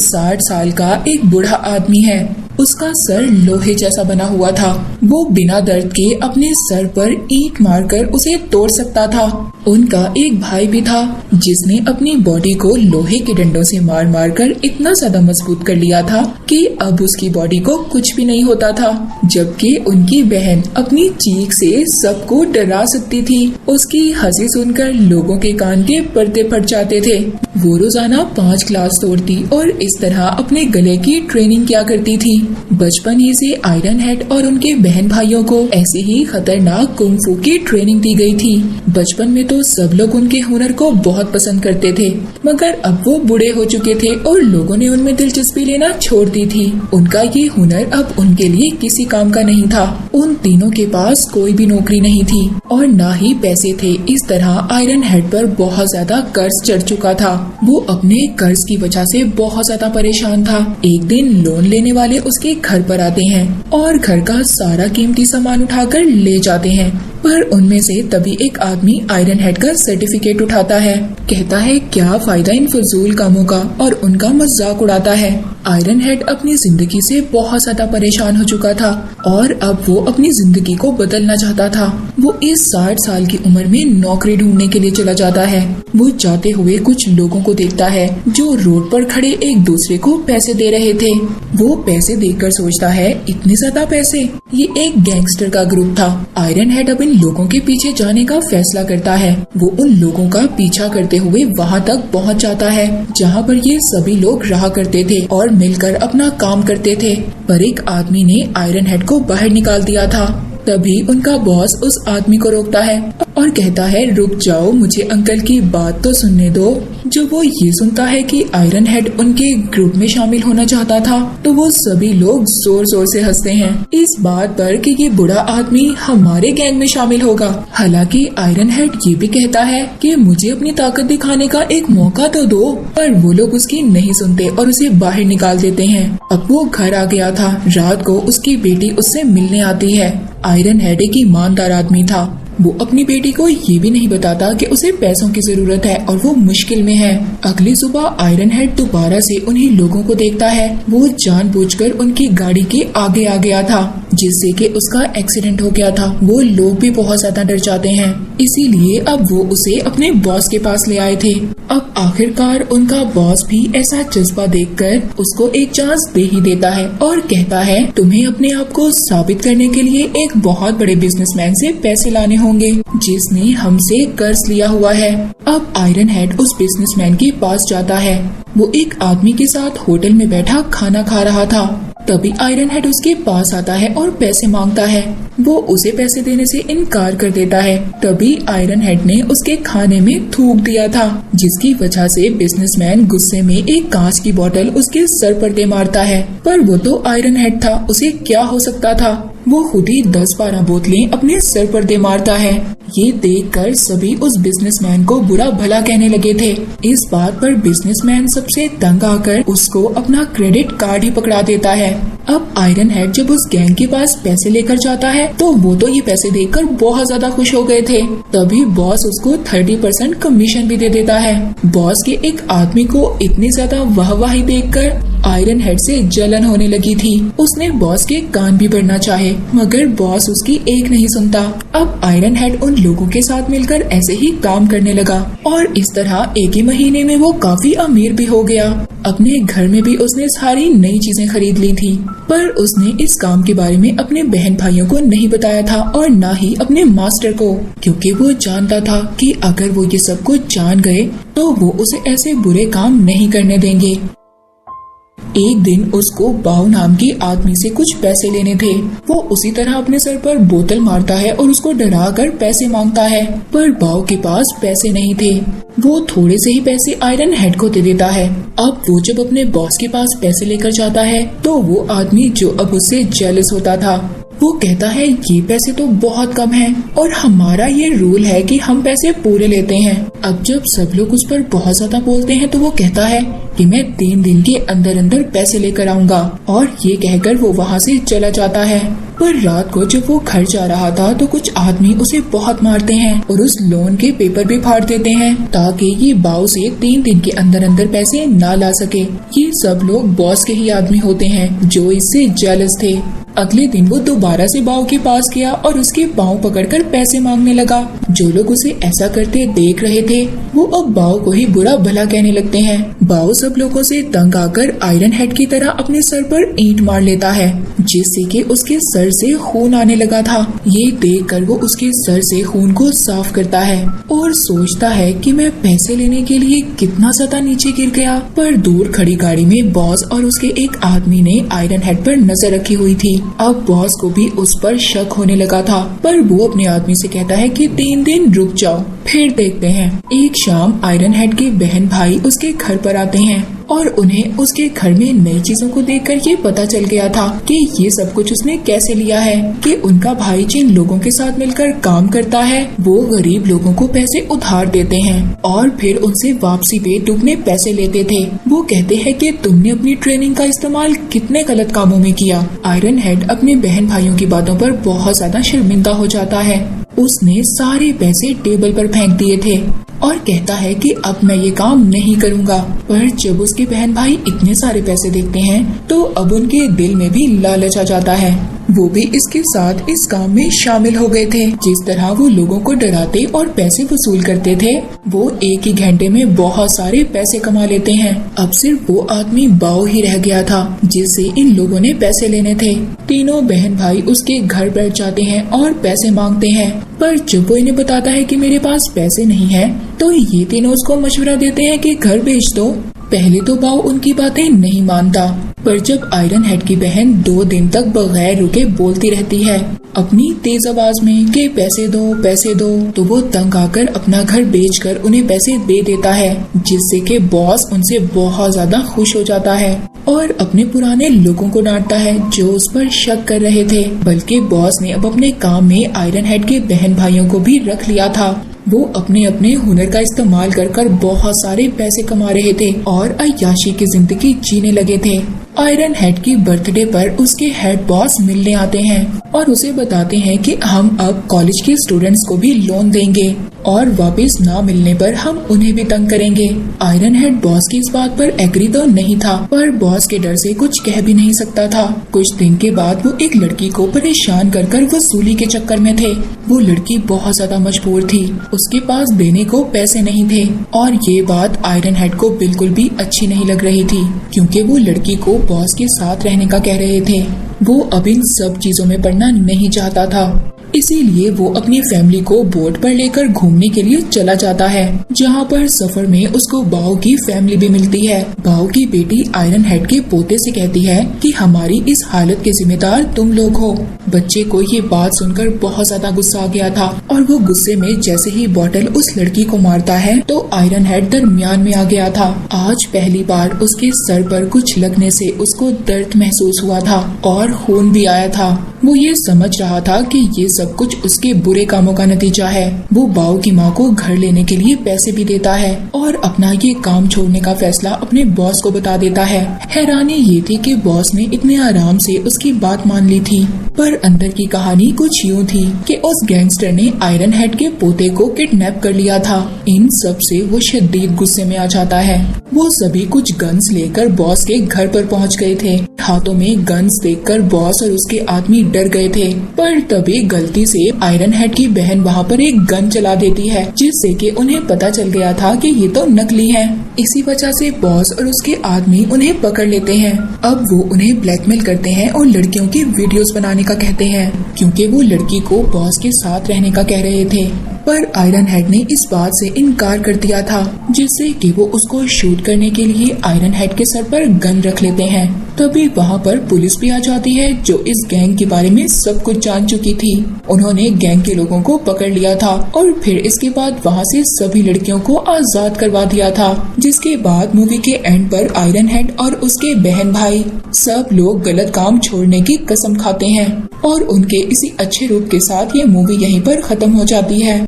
60 साल का एक बूढ़ा आदमी है। उसका सर लोहे जैसा बना हुआ था। वो बिना दर्द के अपने सर पर ईंट मारकर उसे तोड़ सकता था। उनका एक भाई भी था जिसने अपनी बॉडी को लोहे के डंडों से मार मार कर इतना ज्यादा मजबूत कर लिया था कि अब उसकी बॉडी को कुछ भी नहीं होता था। जबकि उनकी बहन अपनी चीख से सबको डरा सकती थी। उसकी हंसी सुनकर लोगों के कान के पर्दे फट जाते थे। वो रोजाना 5 क्लास तोड़ती और इस तरह अपने गले की ट्रेनिंग किया करती थी। बचपन ही से आयरन हेड और उनके बहन भाइयों को ऐसी ही खतरनाक कुंग फू की ट्रेनिंग दी गई थी। बचपन में तो सब लोग उनके हुनर को बहुत पसंद करते थे, मगर अब वो बूढ़े हो चुके थे और लोगों ने उनमें दिलचस्पी लेना छोड़ दी थी। उनका ये हुनर अब उनके लिए किसी काम का नहीं था। उन तीनों के पास कोई भी नौकरी नहीं थी और न ही पैसे थे। इस तरह आयरन हेड पर बहुत ज्यादा कर्ज चढ़ चुका था। वो अपने कर्ज की वजह से बहुत ज्यादा परेशान था। एक दिन लोन लेने वाले उसके घर पर आते हैं और घर का सारा कीमती सामान उठाकर ले जाते हैं। पर उनमें से तभी एक आदमी आयरन हेड का सर्टिफिकेट उठाता है। कहता है क्या फायदा इन फजूल कामों का, और उनका मजाक उड़ाता है। आयरन हेड अपनी जिंदगी से बहुत ज्यादा परेशान हो चुका था और अब वो अपनी जिंदगी को बदलना चाहता था। वो इस 60 साल की उम्र में नौकरी ढूंढने के लिए चला जाता है। वो जाते हुए कुछ लोगों को देखता है जो रोड पर खड़े एक दूसरे को पैसे दे रहे थे। वो पैसे देखकर सोचता है इतने ज्यादा पैसे। ये एक गैंगस्टर का ग्रुप था। आयरन हेड अब इन लोगों के पीछे जाने का फैसला करता है। वो उन लोगों का पीछा करते हुए वहाँ तक पहुँच जाता है जहाँ पर ये सभी लोग रहा करते थे और मिलकर अपना काम करते थे। पर एक आदमी ने आयरन हेड को बाहर निकाल दिया था। तभी उनका बॉस उस आदमी को रोकता है और कहता है रुक जाओ, मुझे अंकल की बात तो सुनने दो। जब वो ये सुनता है कि आयरन हेड उनके ग्रुप में शामिल होना चाहता था तो वो सभी लोग जोर जोर से हंसते हैं इस बात पर कि ये बूढ़ा आदमी हमारे गैंग में शामिल होगा। हालांकि आयरन हेड ये भी कहता है कि मुझे अपनी ताकत दिखाने का एक मौका तो दो, पर वो लोग उसकी नहीं सुनते और उसे बाहर निकाल देते हैं। अब वो घर आ गया था। रात को उसकी बेटी उससे मिलने आती है। आयरन हेड एक ईमानदार आदमी था। वो अपनी बेटी को ये भी नहीं बताता कि उसे पैसों की जरूरत है और वो मुश्किल में है। अगली सुबह आयरन हेड दोबारा से उन्हीं लोगों को देखता है। वो जानबूझकर उनकी गाड़ी के आगे आ गया था जिससे कि उसका एक्सीडेंट हो गया था। वो लोग भी बहुत ज्यादा डर जाते हैं, इसीलिए अब वो उसे अपने बॉस के पास ले आए थे। अब आखिरकार उनका बॉस भी ऐसा जज्बा देखकर उसको एक चांस दे ही देता है और कहता है तुम्हें अपने आप को साबित करने के लिए एक बहुत बड़े बिजनेसमैन से पैसे लाने होंगे जिसने हमसे कर्ज लिया हुआ है। अब आयरन हेड उस बिजनेसमैन के पास जाता है। वो एक आदमी के साथ होटल में बैठा खाना खा रहा था। तभी आयरन हेड उसके पास आता है और पैसे मांगता है। वो उसे पैसे देने से इनकार कर देता है। तभी आयरन हेड ने उसके खाने में थूक दिया था जिसकी वजह से बिजनेसमैन गुस्से में एक कांच की बोतल उसके सर पर दे मारता है। पर वो तो आयरन हेड था, उसे क्या हो सकता था। वो खुद ही 10-12 बोतलें अपने सर पर दे मारता है। ये देखकर सभी उस बिजनेसमैन को बुरा भला कहने लगे थे। इस बात पर बिजनेसमैन सबसे तंग आकर उसको अपना क्रेडिट कार्ड ही पकड़ा देता है। अब आयरन हेड जब उस गैंग के पास पैसे लेकर जाता है तो वो तो ये पैसे देखकर बहुत ज्यादा खुश हो गए थे। तभी बॉस उसको 30% कमीशन भी दे देता है। बॉस के एक आदमी को इतनी ज्यादा वाहवाही देखकर आयरन हेड से जलन होने लगी थी। उसने बॉस के कान भी भरना चाहे मगर बॉस उसकी एक नहीं सुनता। अब आयरन हेड उन लोगों के साथ मिलकर ऐसे ही काम करने लगा और इस तरह एक ही महीने में वो काफी अमीर भी हो गया। अपने घर में भी उसने सारी नई चीजें खरीद ली थी, पर उसने इस काम के बारे में अपने बहन भाइयों को नहीं बताया था और न ही अपने मास्टर को, क्योंकि वो जानता था कि अगर वो ये सब कुछ जान गए तो वो उसे ऐसे बुरे काम नहीं करने देंगे। एक दिन उसको बाव नाम के आदमी से कुछ पैसे लेने थे। वो उसी तरह अपने सर पर बोतल मारता है और उसको डरा कर पैसे मांगता है, पर बाव के पास पैसे नहीं थे। वो थोड़े से ही पैसे आयरन हेड को दे देता है। अब वो जब अपने बॉस के पास पैसे लेकर जाता है तो वो आदमी जो अब उससे जेलस होता था वो कहता है ये पैसे तो बहुत कम हैं और हमारा ये रूल है कि हम पैसे पूरे लेते हैं। अब जब सब लोग उस पर बहुत ज्यादा बोलते हैं तो वो कहता है कि मैं 3 दिन के अंदर अंदर पैसे लेकर आऊंगा और ये कहकर वो वहाँ से चला जाता है। पर रात को जब वो घर जा रहा था तो कुछ आदमी उसे बहुत मारते हैं और उस लोन के पेपर भी फाड़ देते हैं ताकि ये बाव से 3 दिन के अंदर अंदर पैसे ना ला सके। ये सब लोग बॉस के ही आदमी होते हैं जो इससे जेलस थे। अगले दिन वो दोबारा से बाव के पास गया और उसके पाँव पकड़कर पैसे मांगने लगा। जो लोग उसे ऐसा करते देख रहे थे वो अब बाव को ही बुरा भला कहने लगते हैं। बाव सब लोगों से तंग आकर आयरन हेड की तरह अपने सर पर ईंट मार लेता है जिससे कि उसके सर से खून आने लगा था। ये देखकर वो उसके सर से खून को साफ करता है और सोचता है कि मैं पैसे लेने के लिए कितना ज्यादा नीचे गिर गया। पर दूर खड़ी गाड़ी में बॉस और उसके एक आदमी ने आयरन हेड पर नजर रखी हुई थी। अब बॉस को भी उस पर शक होने लगा था, पर वो अपने आदमी से कहता है कि 3 दिन रुक जाओ फिर देखते हैं। एक शाम आयरन हेड के बहन भाई उसके घर पर आते हैं और उन्हें उसके घर में नई चीजों को देखकर ये पता चल गया था कि ये सब कुछ उसने कैसे लिया है कि उनका भाई जिन लोगों के साथ मिलकर काम करता है वो गरीब लोगों को पैसे उधार देते हैं और फिर उनसे वापसी पे दुगने पैसे लेते थे। वो कहते हैं कि तुमने अपनी ट्रेनिंग का इस्तेमाल कितने गलत कामों में किया। आयरन हेड अपने बहन भाइयों की बातों पर बहुत ज्यादा शर्मिंदा हो जाता है। उसने सारे पैसे टेबल पर फेंक दिए थे और कहता है कि अब मैं ये काम नहीं करूँगा। पर जब उसके बहन भाई इतने सारे पैसे देखते हैं तो अब उनके दिल में भी लालच आ जाता है। वो भी इसके साथ इस काम में शामिल हो गए थे। जिस तरह वो लोगों को डराते और पैसे वसूल करते थे वो एक ही घंटे में बहुत सारे पैसे कमा लेते हैं। अब सिर्फ वो आदमी बाव ही रह गया था जिससे इन लोगों ने पैसे लेने थे। तीनों बहन भाई उसके घर बैठ जाते हैं और पैसे मांगते हैं, पर जब वो इन्हें बताता है कि मेरे पास पैसे नहीं है तो ये तीनों उसको मशवरा देते हैं कि घर बेच दो। पहले तो बाव उनकी बातें नहीं मानता, पर जब आयरन हेड की बहन 2 दिन तक बगैर रुके बोलती रहती है अपनी तेज आवाज में कि पैसे दो, तो वो तंग आकर अपना घर बेचकर उन्हें पैसे दे देता है जिससे कि बॉस उनसे बहुत ज्यादा खुश हो जाता है और अपने पुराने लोगों को डांटता है जो उस पर शक कर रहे थे। बल्कि बॉस ने अब अपने काम में आयरन हेड के बहन भाइयों को भी रख लिया था। वो अपने अपने हुनर का इस्तेमाल कर बहुत सारे पैसे कमा रहे थे और अय्याशी की जिंदगी जीने लगे थे। आयरन हेड की बर्थडे पर उसके हेड बॉस मिलने आते हैं और उसे बताते हैं कि हम अब कॉलेज के स्टूडेंट्स को भी लोन देंगे और वापस ना मिलने पर हम उन्हें भी तंग करेंगे। आयरन हेड बॉस की इस बात पर एग्री तो नहीं था, पर बॉस के डर से कुछ कह भी नहीं सकता था। कुछ दिन के बाद वो एक लड़की को परेशान कर वसूली के चक्कर में थे। वो लड़की बहुत ज्यादा मजबूर थी, उसके पास देने को पैसे नहीं थे और ये बात आयरन हेड को बिल्कुल भी अच्छी नहीं लग रही थी क्योंकि वो लड़की को बॉस के साथ रहने का कह रहे थे। वो अब इन सब चीजों में पड़ना नहीं चाहता था, इसीलिए वो अपनी फैमिली को बोट पर लेकर घूमने के लिए चला जाता है, जहाँ पर सफर में उसको बाव की फैमिली भी मिलती है। बाव की बेटी आयरन हेड के पोते से कहती है कि हमारी इस हालत के जिम्मेदार तुम लोग हो। बच्चे को ये बात सुनकर बहुत ज्यादा गुस्सा आ गया था और वो गुस्से में जैसे ही बॉटल उस लड़की को मारता है तो आयरन हेड दरमियान में आ गया था। आज पहली बार उसके सर पर कुछ लगने से उसको दर्द महसूस हुआ था और खून भी आया था। वो ये समझ रहा था कि ये सब कुछ उसके बुरे कामों का नतीजा है। वो बाव की माँ को घर लेने के लिए पैसे भी देता है और अपना ये काम छोड़ने का फैसला अपने बॉस को बता देता है। हैरानी ये थी कि बॉस ने इतने आराम से उसकी बात मान ली थी, पर अंदर की कहानी कुछ यूँ थी कि उस गैंगस्टर ने आयरन हेड के पोते को किडनैप कर लिया था। इन सब से वो शदीद गुस्से में आ जाता है। वो सभी कुछ गन्स लेकर बॉस के घर पर पहुंच गए थे। हाथों में गन्स देखकर बॉस और उसके आदमी डर गए थे, पर तभी गलती से आयरन हेड की बहन वहाँ पर एक गन चला देती है जिससे कि उन्हें पता चल गया था कि ये तो नकली है। इसी वजह से बॉस और उसके आदमी उन्हें पकड़ लेते हैं। अब वो उन्हें ब्लैकमेल करते हैं और लड़कियों की वीडियोस बनाने का कहते हैं क्योंकि वो लड़की को बॉस के साथ रहने का कह रहे थे। पर आयरन हेड ने इस बात से इनकार कर दिया था जिससे कि वो उसको शूट करने के लिए आयरन हेड के सर पर गन रख लेते हैं। तभी वहाँ पर पुलिस भी आ जाती है जो इस गैंग के बारे में सब कुछ जान चुकी थी। उन्होंने गैंग के लोगों को पकड़ लिया था और फिर इसके बाद वहाँ से सभी लड़कियों को आजाद करवा दिया था। जिसके बाद मूवी के एंड पर आयरन हेड और उसके बहन भाई सब लोग गलत काम छोड़ने की कसम खाते हैं और उनके इसी अच्छे रूप के साथ ये मूवी यहीं पर खत्म हो जाती है।